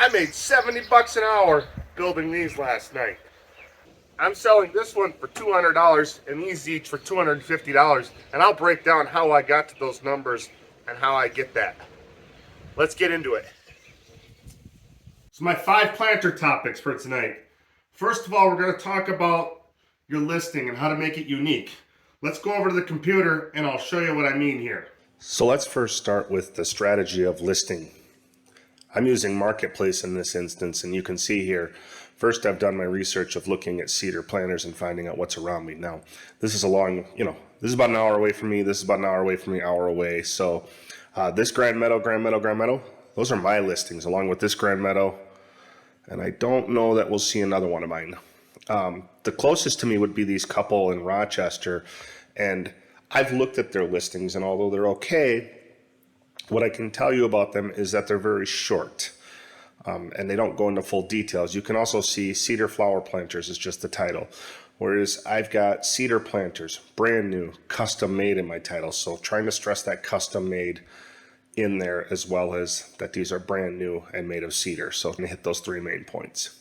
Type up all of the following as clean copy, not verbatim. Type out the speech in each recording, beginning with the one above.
I made 70 bucks an hour building these last night. I'm selling this one for $200 and these each for $250, and I'll break down how I got to those numbers and how I get that. Let's get into it. So my 5 planter topics for tonight. First of all, we're going to talk about your listing and how to make it unique. Let's go over to the computer and I'll show you what I mean here. So let's first start with the strategy of listing. I'm using Marketplace in this instance, and you can see here, first I've done my research of looking at Cedar Planters and finding out what's around me. Now, this is a long, this is about an hour away from me, this is about an hour away from me, hour away. So this Grand Meadow, those are my listings, along with this Grand Meadow, and I don't know that we'll see another one of mine. The closest to me would be these couple in Rochester, and I've looked at their listings, and although they're okay, what I can tell you about them is that they're very short, and they don't go into full details. You can also see Cedar Flower Planters is just the title, whereas I've got Cedar Planters, brand new, custom made in my title. So trying to stress that custom made in there, as well as that these are brand new and made of cedar. So I'm going to hit those 3 main points.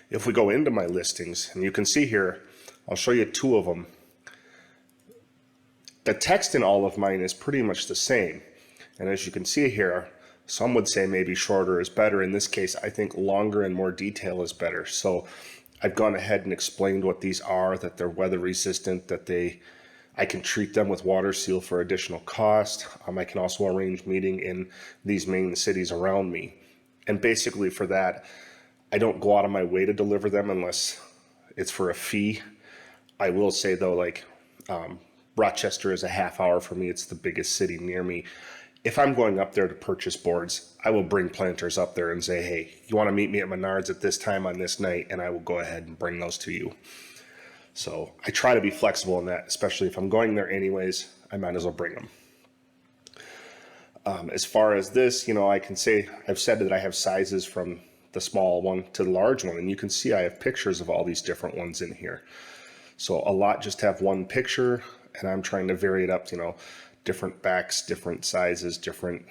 If we go into my listings, and you can see here, I'll show you 2 of them. The text in all of mine is pretty much the same. And as you can see here, some would say maybe shorter is better. In this case, I think longer and more detail is better. So I've gone ahead and explained what these are, that they're weather resistant, that I can treat them with water seal for additional cost. I can also arrange meeting in these main cities around me. And basically for that, I don't go out of my way to deliver them unless it's for a fee. I will say though, Rochester is a half hour for me. It's the biggest city near me. If I'm going up there to purchase boards, I will bring planters up there and say, hey, you want to meet me at Menards at this time on this night, and I will go ahead and bring those to you. So I try to be flexible in that, especially if I'm going there anyways, I might as well bring them. As far as this, I can say, I've said that I have sizes from the small one to the large one, and you can see I have pictures of all these different ones in here. So a lot just have one picture, and I'm trying to vary it up, different backs, different sizes, different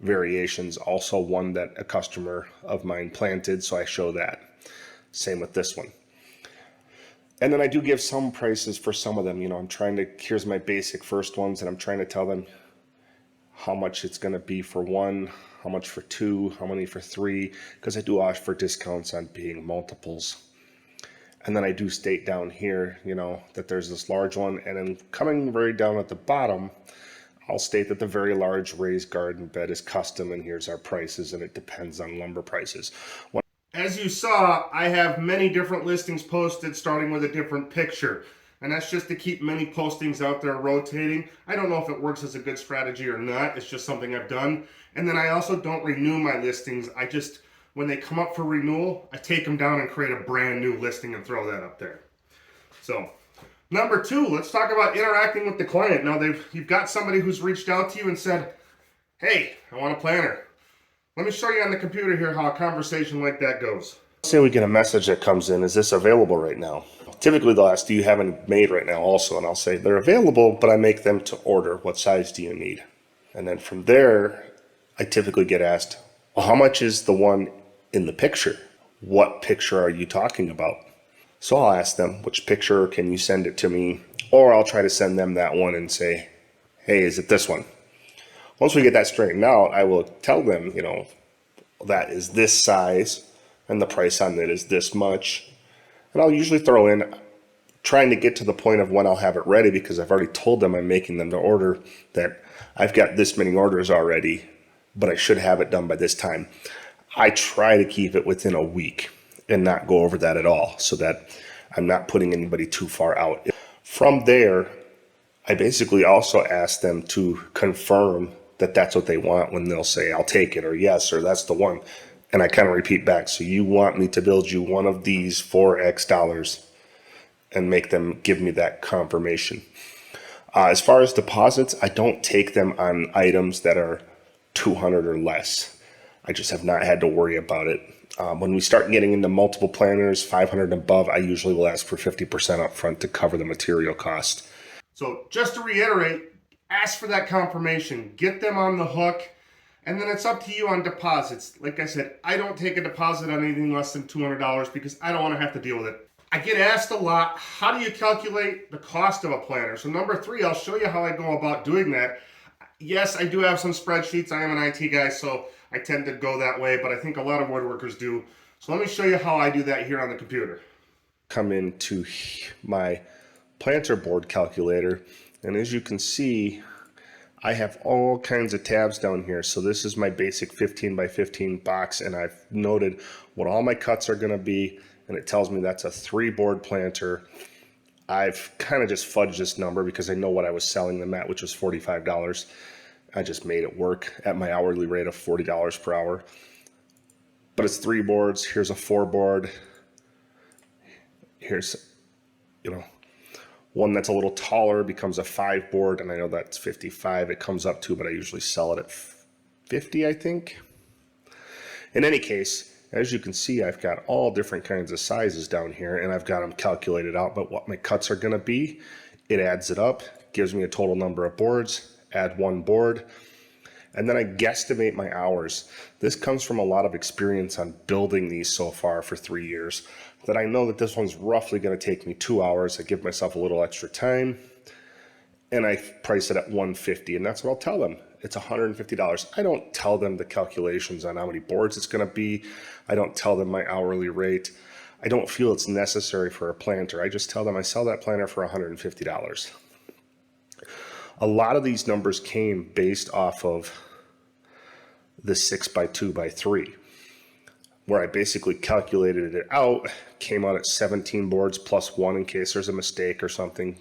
variations. Also one that a customer of mine planted, so I show that. Same with this one. And then I do give some prices for some of them. Here's my basic first ones, and I'm trying to tell them how much it's going to be for 1, how much for 2, how many for 3, because I do offer discounts on being multiples. And then I do state down here, that there's this large one. And then coming very down at the bottom, I'll state that the very large raised garden bed is custom, and here's our prices, and it depends on lumber prices. As you saw, I have many different listings posted starting with a different picture. And that's just to keep many postings out there rotating. I don't know if it works as a good strategy or not. It's just something I've done. And then I also don't renew my listings. When they come up for renewal, I take them down and create a brand new listing and throw that up there. So, number 2, let's talk about interacting with the client. Now, you've got somebody who's reached out to you and said, hey, I want a planter. Let me show you on the computer here how a conversation like that goes. Say we get a message that comes in, is this available right now? Typically they'll ask, do you have any made right now also? And I'll say, they're available, but I make them to order. What size do you need? And then from there, I typically get asked, well, how much is the one in the picture? What picture are you talking about? So I'll ask them, which picture, can you send it to me? Or I'll try to send them that one and say, hey, is it this one? Once we get that straightened out, I will tell them, that is this size and the price on it is this much. And I'll usually throw in trying to get to the point of when I'll have it ready, because I've already told them I'm making them to order, that I've got this many orders already, but I should have it done by this time. I try to keep it within a week and not go over that at all, so that I'm not putting anybody too far out. From there, I basically also ask them to confirm that that's what they want when they'll say, I'll take it, or yes, or that's the one. And I kind of repeat back, so you want me to build you one of these for X dollars, and make them give me that confirmation. As far as deposits, I don't take them on items that are 200 or less. I just have not had to worry about it. When we start getting into multiple planters, 500 and above, I usually will ask for 50% up front to cover the material cost. So just to reiterate, ask for that confirmation. Get them on the hook And then it's up to you on deposits. Like I said, I don't take a deposit on anything less than $200 because I don't want to have to deal with it. I get asked a lot, how do you calculate the cost of a planter? So number 3, I'll show you how I go about doing that. Yes, I do have some spreadsheets. I am an IT guy, so I tend to go that way, but I think a lot of woodworkers do. So let me show you how I do that here on the computer. Come into my planter board calculator, and as you can see, I have all kinds of tabs down here. So this is my basic 15 by 15 box, and I've noted what all my cuts are going to be, and it tells me that's a 3-board planter. I've kind of just fudged this number because I know what I was selling them at, which was $45. I just made it work at my hourly rate of $40 per hour. But it's 3 boards. Here's a 4-board. Here's, one that's a little taller becomes a 5-board, and I know that's 55 it comes up to, but I usually sell it at 50, I think. In any case, as you can see, I've got all different kinds of sizes down here, and I've got them calculated out, but what my cuts are going to be, it adds it up, gives me a total number of boards, add 1 board, and then I guesstimate my hours. This comes from a lot of experience on building these so far for 3 years, that I know that this one's roughly going to take me 2 hours. I give myself a little extra time, and I price it at $150, and that's what I'll tell them. It's $150. I don't tell them the calculations on how many boards it's going to be. I don't tell them my hourly rate. I don't feel it's necessary for a planter. I just tell them I sell that planter for $150. A lot of these numbers came based off of the 6x2x3, where I basically calculated it out, came out at 17 boards plus 1 in case there's a mistake or something.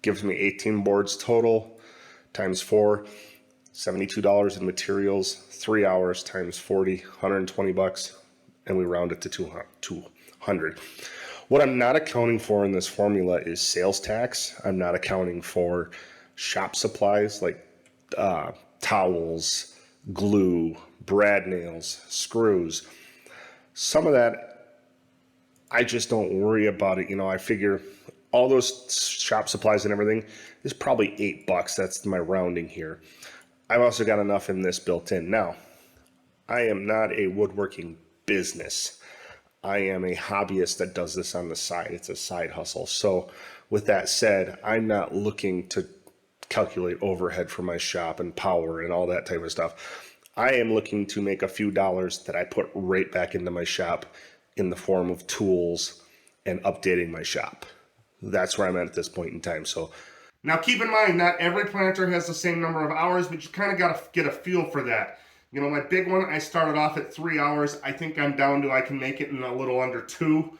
Gives me 18 boards total times 4, $72 in materials, 3 hours times 40, $120, and we round it to 200. What I'm not accounting for in this formula is sales tax. I'm not accounting for shop supplies like towels, glue, brad nails, screws. Some of that, I just don't worry about it. I figure all those shop supplies and everything is probably $8. That's my rounding here. I've also got enough in this built in. Now, I am not a woodworking business. I am a hobbyist that does this on the side. It's a side hustle. So with that said, I'm not looking to calculate overhead for my shop and power and all that type of stuff. I am looking to make a few dollars that I put right back into my shop in the form of tools and updating my shop. That's where I'm at this point in time. So now keep in mind, not every planter has the same number of hours, but you kind of got to get a feel for that. My big one, I started off at 3 hours. I think I'm down to I can make it in a little under 2.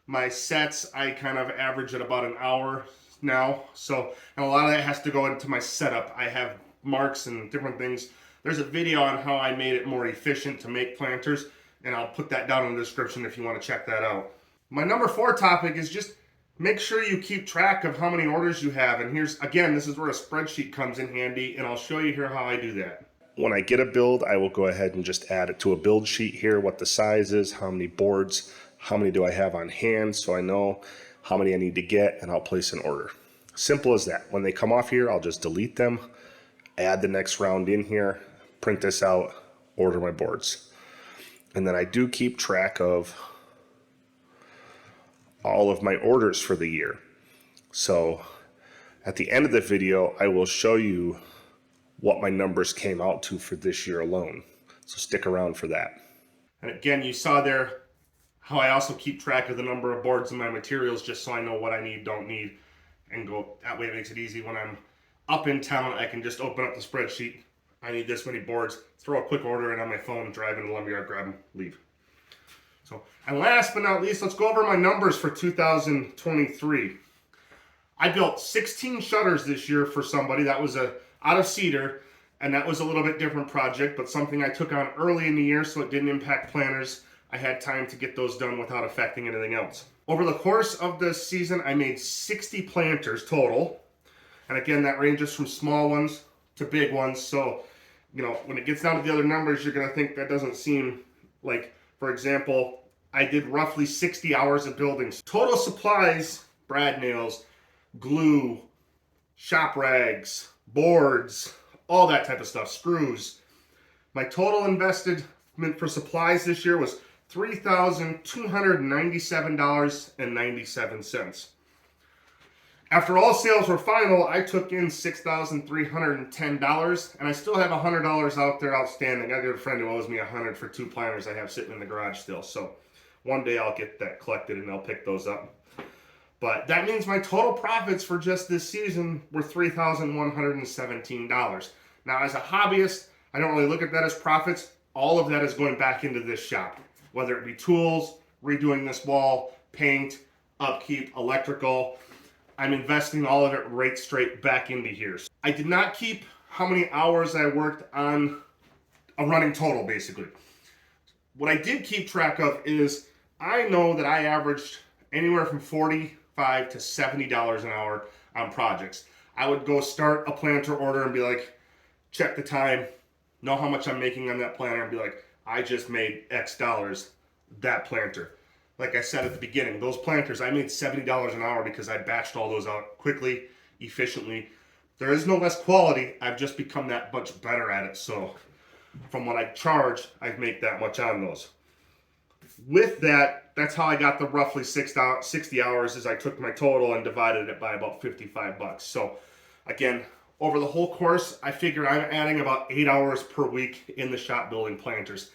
My sets, I kind of average at about an hour now. So, and a lot of that has to go into my setup. I have marks and different things. There's a video on how I made it more efficient to make planters, and I'll put that down in the description if you want to check that out. My number 4 topic is just make sure you keep track of how many orders you have. And here's, again, this is where a spreadsheet comes in handy, and I'll show you here how I do that. When I get a build, I will go ahead and just add it to a build sheet here, what the size is, how many boards, how many do I have on hand, so I know how many I need to get, and I'll place an order. Simple as that. When they come off here, I'll just delete them, add the next round in here, print this out, order my boards. And then I do keep track of all of my orders for the year. So at the end of the video, I will show you what my numbers came out to for this year alone. So stick around for that. And again, you saw there how I also keep track of the number of boards and my materials just so I know what I need, don't need, and go. That way it makes it easy. When I'm up in town, I can just open up the spreadsheet. I need this many boards, throw a quick order in on my phone, drive into the lumberyard, grab them, leave. So, and last but not least, let's go over my numbers for 2023. I built 16 shutters this year for somebody. That was out of cedar, and that was a little bit different project, but something I took on early in the year so it didn't impact planters. I had time to get those done without affecting anything else. Over the course of the season, I made 60 planters total. And again, that ranges from small ones to big ones. So, when it gets down to the other numbers, you're going to think that doesn't seem like, for example, I did roughly 60 hours of building. Total supplies, brad nails, glue, shop rags, boards, all that type of stuff, screws, My total investment for supplies this year was $3,297.97. After all sales were final, I took in $6,310, and I still have $100 out there outstanding. I got a friend who owes me $100 for 2 planters I have sitting in the garage still. So one day I'll get that collected and I'll pick those up. But that means my total profits for just this season were $3,117. Now, as a hobbyist, I don't really look at that as profits. All of that is going back into this shop, whether it be tools, redoing this wall, paint, upkeep, electrical. I'm investing all of it right straight back into here. I did not keep how many hours I worked on a running total, basically. What I did keep track of is I know that I averaged anywhere from $45 to $70 an hour on projects. I would go start a planter order and be like, check the time, know how much I'm making on that planter, and be like, I just made X dollars that planter. Like I said at the beginning, those planters, I made $70 an hour because I batched all those out quickly, efficiently. There is no less quality. I've just become that much better at it. So from what I charge, I make that much on those. With that, that's how I got the roughly 60 hours as I took my total and divided it by about 55 bucks. So again, over the whole course, I figured I'm adding about 8 hours per week in the shop building planters.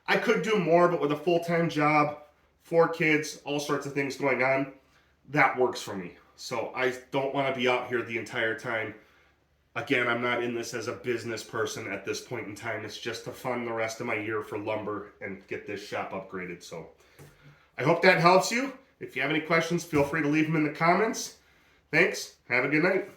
I could do more, but with a full-time job, 4 kids, all sorts of things going on, that works for me. So I don't want to be out here the entire time. Again, I'm not in this as a business person at this point in time. It's just to fund the rest of my year for lumber and get this shop upgraded. So I hope that helps you. If you have any questions, feel free to leave them in the comments. Thanks. Have a good night.